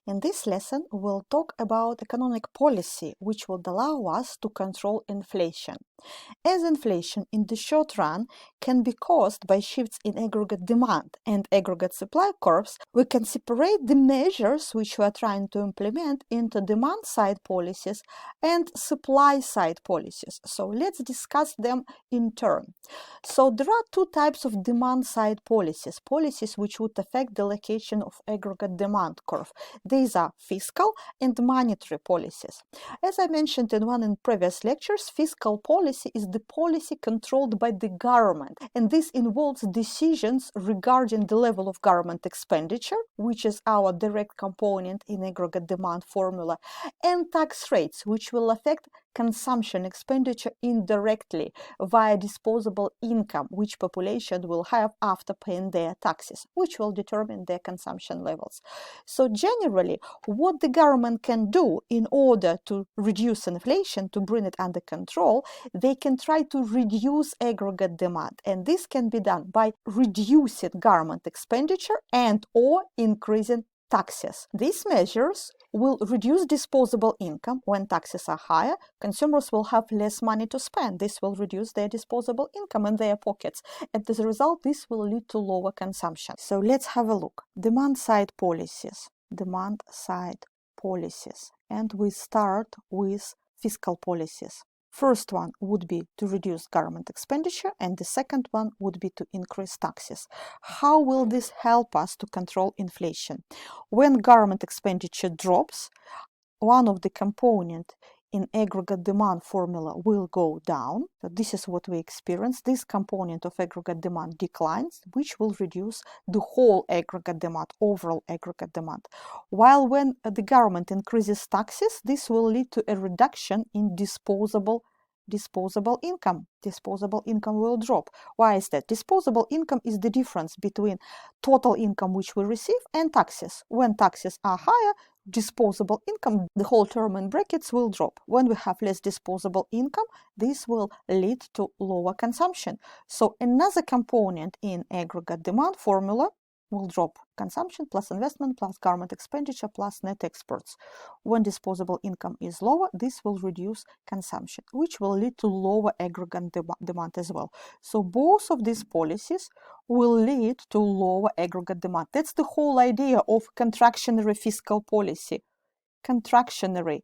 In this lesson, we'll talk about economic policy which would allow us to control inflation. As inflation in the short run can be caused by shifts in aggregate demand and aggregate supply curves, we can separate the measures which we are trying to implement into demand-side policies and supply-side policies. So let's discuss them in turn. So there are two types of demand-side policies, policies which would affect the location of aggregate demand curve. These are fiscal and monetary policies. As I mentioned in one of previous lectures, fiscal policy is the policy controlled by the government, and this involves decisions regarding the level of government expenditure, which is our direct component in aggregate demand formula, and tax rates, which will affect consumption expenditure indirectly via disposable income, which population will have after paying their taxes, which will determine their consumption levels. So generally, what the government can do in order to reduce inflation, to bring it under control, they can try to reduce aggregate demand, and this can be done by reducing government expenditure and or increasing taxes. These measures will reduce disposable income. When taxes are higher, consumers will have less money to spend. This will reduce their disposable income in their pockets, and as a result, this will lead to lower consumption. So let's have a look. Demand-side policies. Demand-side policies. And we start with fiscal policies. First one would be to reduce government expenditure, and the second one would be to increase taxes. How will this help us to control inflation? When government expenditure drops, one of the components in aggregate demand formula will go down. So this is what we experience. This component of aggregate demand declines, which will reduce the whole aggregate demand, overall aggregate demand. While when the government increases taxes, this will lead to a reduction in disposable income. Disposable income will drop. Why is that? Disposable income is the difference between total income which we receive and taxes. When taxes are higher, disposable income, the whole term in brackets, will drop. When we have less disposable income, this will lead to lower consumption. So another component in aggregate demand formula will drop. Consumption plus investment plus government expenditure plus net exports. When disposable income is lower, this will reduce consumption, which will lead to lower aggregate demand as well. So both of these policies will lead to lower aggregate demand. That's the whole idea of contractionary fiscal policy. Contractionary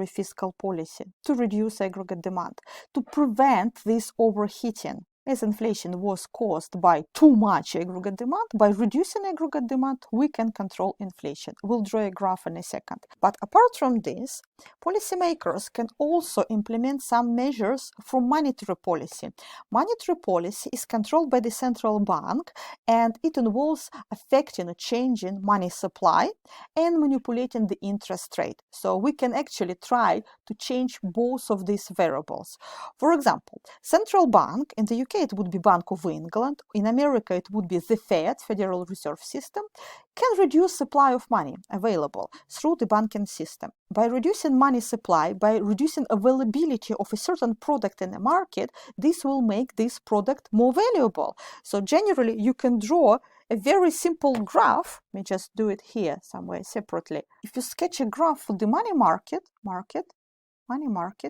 fiscal policy, to reduce aggregate demand, to prevent this overheating. As inflation was caused by too much aggregate demand, by reducing aggregate demand, we can control inflation. We'll draw a graph in a second. But apart from this, policymakers can also implement some measures for monetary policy. Monetary policy is controlled by the central bank, and it involves affecting or changing money supply and manipulating the interest rate. So we can actually try to change both of these variables. For example, central bank in the UK, it would be Bank of England. In America, it would be the Fed, Federal Reserve System, can reduce supply of money available through the banking system. By reducing money supply, by reducing availability of a certain product in the market, this will make this product more valuable. So generally, you can draw a very simple graph. Let me just do it here somewhere separately. If you sketch a graph for the money market,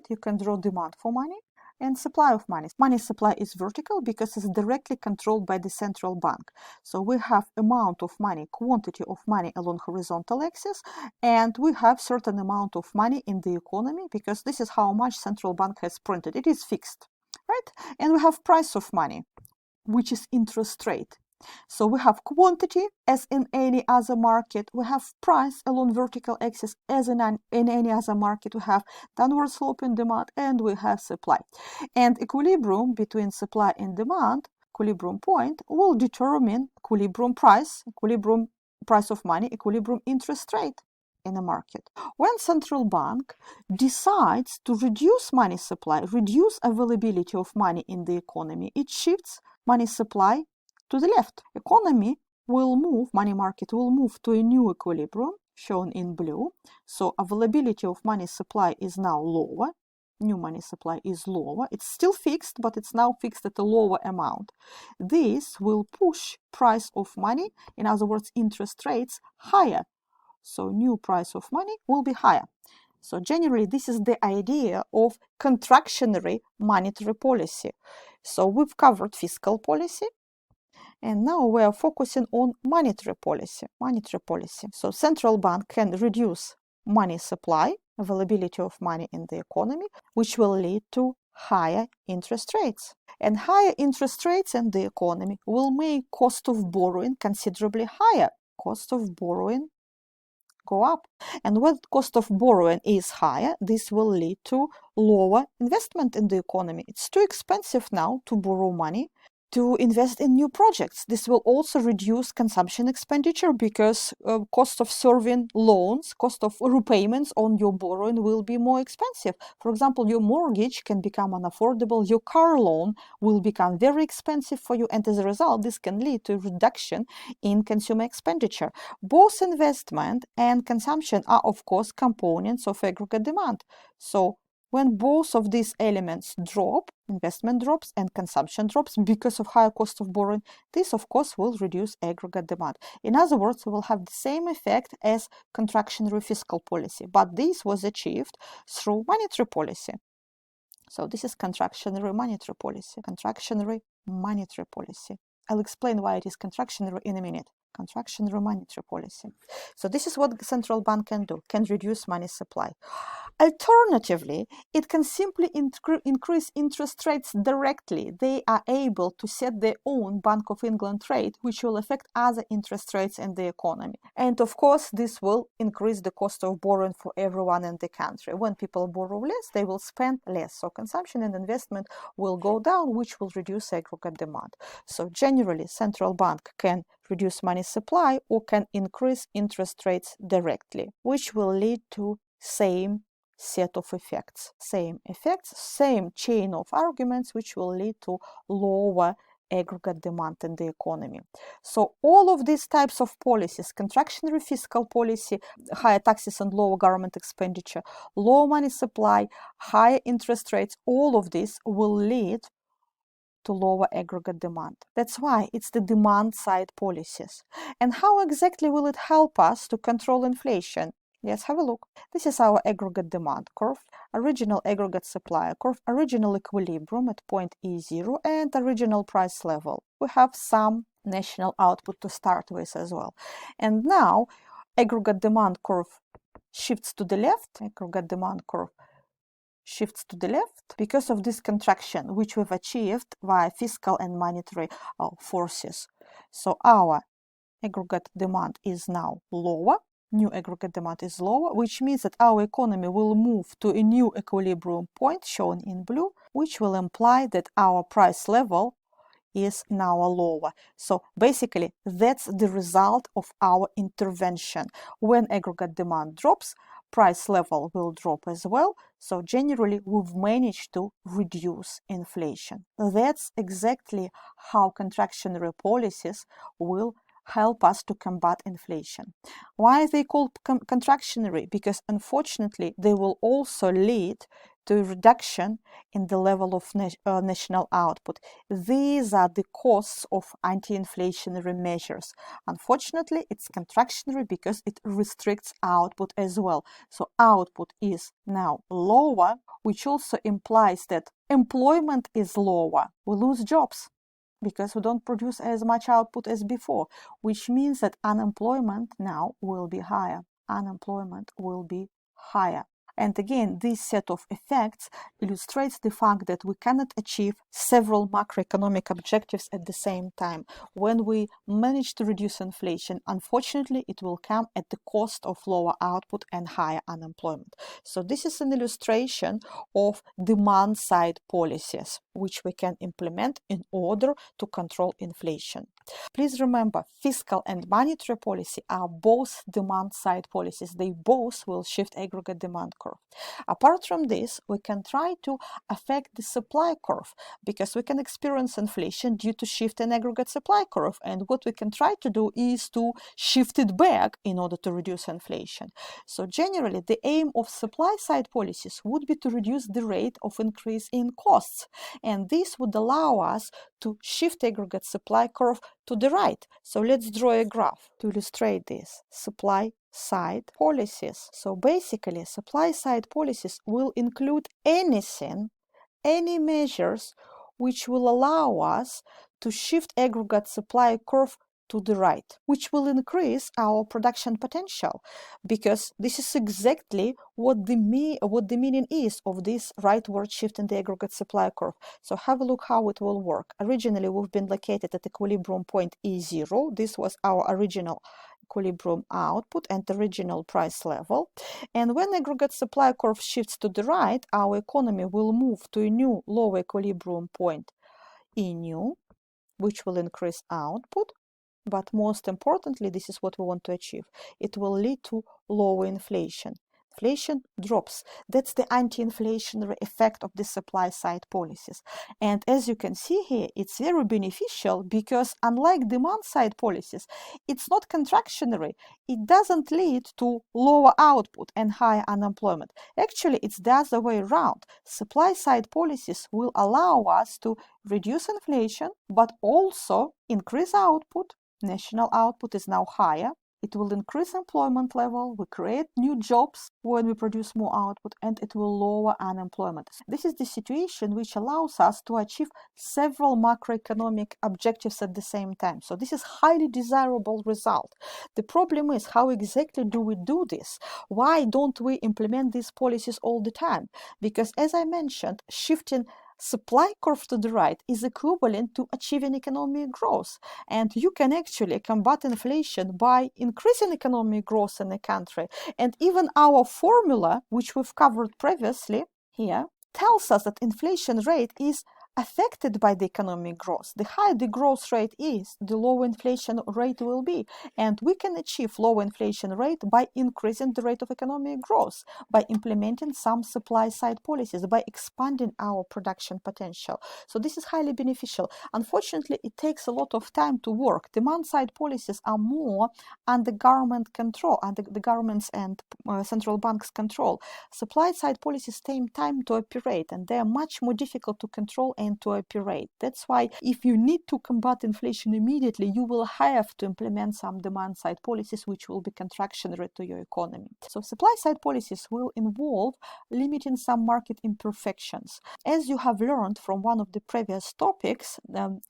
you can draw demand for money and supply of money. Money supply is vertical because it's directly controlled by the central bank. So we have amount of money, quantity of money along horizontal axis, and we have certain amount of money in the economy because this is how much central bank has printed. It is fixed, right? And we have price of money, which is interest rate. So we have quantity as in any other market. We have price along vertical axis as in any other market. We have downward sloping demand and we have supply. And equilibrium between supply and demand, equilibrium point, will determine equilibrium price of money, equilibrium interest rate in a market. When central bank decides to reduce money supply, reduce availability of money in the economy, it shifts money supply to the left. Economy will move, money market will move to a new equilibrium, shown in blue. So availability of money supply is now lower. New money supply is lower. It's still fixed, but it's now fixed at a lower amount. This will push price of money, in other words, interest rates, higher. So new price of money will be higher. So generally, this is the idea of contractionary monetary policy. So we've covered fiscal policy, and now we are focusing on monetary policy. So central bank can reduce money supply, availability of money in the economy, which will lead to higher interest rates. And higher interest rates in the economy will make cost of borrowing considerably higher. Cost of borrowing go up. And when cost of borrowing is higher, this will lead to lower investment in the economy. It's too expensive now to borrow money to invest in new projects. This will also reduce consumption expenditure because cost of serving loans, cost of repayments on your borrowing will be more expensive. For example, your mortgage can become unaffordable, your car loan will become very expensive for you, and as a result, this can lead to a reduction in consumer expenditure. Both investment and consumption are, of course, components of aggregate demand. So when both of these elements drop, investment drops and consumption drops because of higher cost of borrowing, this of course will reduce aggregate demand. In other words, we will have the same effect as contractionary fiscal policy, but this was achieved through monetary policy. So this is contractionary monetary policy. Contractionary monetary policy. I'll explain why it is contractionary in a minute. Contractionary monetary policy. So this is what the central bank can do, can reduce money supply. Alternatively, it can simply increase interest rates directly. They are able to set their own Bank of England rate, which will affect other interest rates in the economy. And of course, this will increase the cost of borrowing for everyone in the country. When people borrow less, they will spend less. So consumption and investment will go down, which will reduce aggregate demand. So generally, central bank can reduce money supply or can increase interest rates directly, which will lead to same set of effects, same chain of arguments, which will lead to lower aggregate demand in the economy. So all of these types of policies, contractionary fiscal policy, higher taxes and lower government expenditure, low money supply, higher interest rates, all of this will lead to lower aggregate demand. That's why it's the demand side policies. And how exactly will it help us to control inflation? Yes, have a look. This is our aggregate demand curve, original aggregate supply curve, original equilibrium at point E0, and original price level. We have some national output to start with as well. And now aggregate demand curve shifts to the left, because of this contraction, which we've achieved via fiscal and monetary forces. So our aggregate demand is now lower. New aggregate demand is lower, which means that our economy will move to a new equilibrium point shown in blue, which will imply that our price level is now lower. So basically, that's the result of our intervention. When aggregate demand drops, price level will drop as well. So generally, we've managed to reduce inflation. That's exactly how contractionary policies will help us to combat inflation. Why are they called contractionary? Because unfortunately, they will also lead to a reduction in the level of national output. These are the costs of anti-inflationary measures. Unfortunately, it's contractionary because it restricts output as well. So output is now lower, which also implies that employment is lower. We lose jobs because we don't produce as much output as before, which means that unemployment now will be higher. And again, this set of effects illustrates the fact that we cannot achieve several macroeconomic objectives at the same time. When we manage to reduce inflation, unfortunately, it will come at the cost of lower output and higher unemployment. So this is an illustration of demand-side policies, which we can implement in order to control inflation. Please remember, fiscal and monetary policy are both demand-side policies. They both will shift aggregate demand curve. Apart from this, we can try to affect the supply curve because we can experience inflation due to shift in aggregate supply curve. And what we can try to do is to shift it back in order to reduce inflation. So generally, the aim of supply-side policies would be to reduce the rate of increase in costs. And this would allow us to shift aggregate supply curve to the right. So let's draw a graph to illustrate this. Supply side policies. So basically, supply side policies will include anything, any measures which will allow us to shift aggregate supply curve to the right, which will increase our production potential, because this is exactly what the meaning is of this rightward shift in the aggregate supply curve. So have a look how it will work. Originally, we've been located at equilibrium point E0. This was our original equilibrium output and original price level. And when aggregate supply curve shifts to the right, our economy will move to a new lower equilibrium point, E new, which will increase output. But most importantly, this is what we want to achieve. It will lead to lower inflation. Inflation drops. That's the anti-inflationary effect of the supply side policies. And as you can see here, it's very beneficial because unlike demand side policies, it's not contractionary. It doesn't lead to lower output and higher unemployment. Actually, it's the other way around. Supply side policies will allow us to reduce inflation, but also increase output. National output is now higher. It will increase employment level, we create new jobs when we produce more output, and it will lower unemployment. This is the situation which allows us to achieve several macroeconomic objectives at the same time. So this is highly desirable result. The problem is, how exactly do we do this? Why don't we implement these policies all the time? Because as I mentioned, shifting supply curve to the right is equivalent to achieving economic growth. And you can actually combat inflation by increasing economic growth in a country. And even our formula, which we've covered previously here, tells us that inflation rate is affected by the economic growth. The higher the growth rate is, the lower inflation rate will be. And we can achieve lower inflation rate by increasing the rate of economic growth, by implementing some supply side policies, by expanding our production potential. So this is highly beneficial. Unfortunately, it takes a lot of time to work. Demand side policies are more under government control, under the government's and central bank's control. Supply side policies take time to operate, and they are much more difficult to control and to operate. That's why if you need to combat inflation immediately, you will have to implement some demand side policies which will be contractionary to your economy. So supply side policies will involve limiting some market imperfections. As you have learned from one of the previous topics,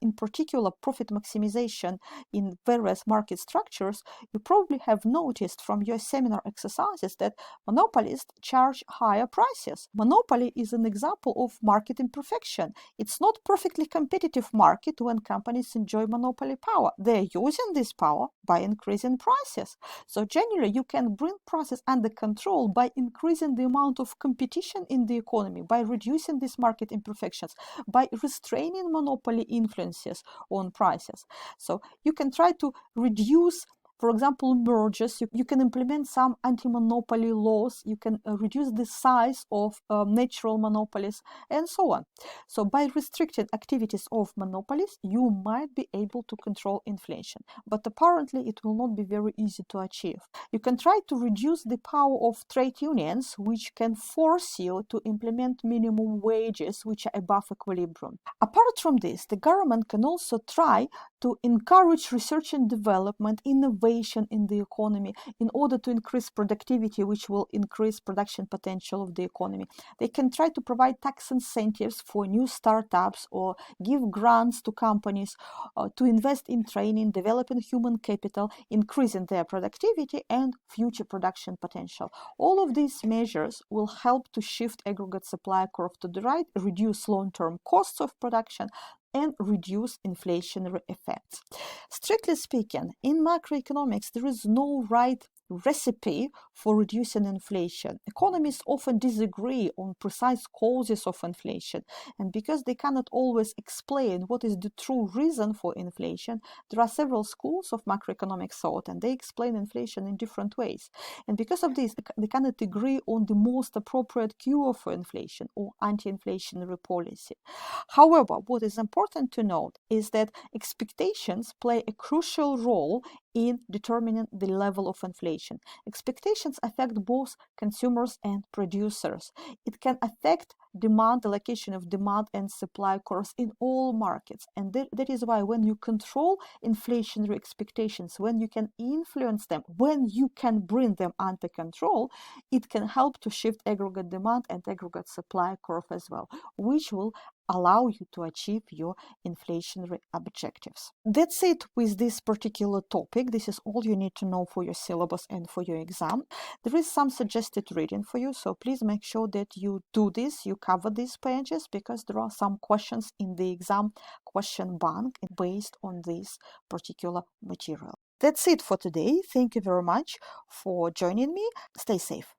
in particular profit maximization in various market structures, you probably have noticed from your seminar exercises that monopolists charge higher prices. Monopoly is an example of market imperfection. It's not perfectly competitive market when companies enjoy monopoly power. They're using this power by increasing prices. So generally, you can bring prices under control by increasing the amount of competition in the economy, by reducing these market imperfections, by restraining monopoly influences on prices. So you can try to reduce, for example, mergers. You can implement some anti-monopoly laws. You can reduce the size of natural monopolies and so on. So by restricting activities of monopolies, you might be able to control inflation. But apparently, it will not be very easy to achieve. You can try to reduce the power of trade unions, which can force you to implement minimum wages which are above equilibrium. Apart from this, the government can also try to encourage research and development, innovation in the economy in order to increase productivity, which will increase production potential of the economy. They can try to provide tax incentives for new startups or give grants to companies to invest in training, developing human capital, increasing their productivity and future production potential. All of these measures will help to shift aggregate supply curve to the right, reduce long-term costs of production, and reduce inflationary effects. Strictly speaking, in macroeconomics, there is no right recipe for reducing inflation. Economists often disagree on precise causes of inflation, and because they cannot always explain what is the true reason for inflation, there are several schools of macroeconomic thought, and they explain inflation in different ways. And because of this, they cannot agree on the most appropriate cure for inflation or anti-inflationary policy. However, what is important to note is that expectations play a crucial role in determining the level of inflation. Expectations affect both consumers and producers. It can affect demand, allocation of demand and supply curves in all markets. And that is why when you control inflationary expectations, when you can influence them, when you can bring them under control, it can help to shift aggregate demand and aggregate supply curve as well, which will allow you to achieve your inflationary objectives. That's it with this particular topic. This is all you need to know for your syllabus and for your exam. There is some suggested reading for you, so please make sure that you do this, you cover these pages, because there are some questions in the exam question bank based on this particular material. That's it for today. Thank you very much for joining me. Stay safe.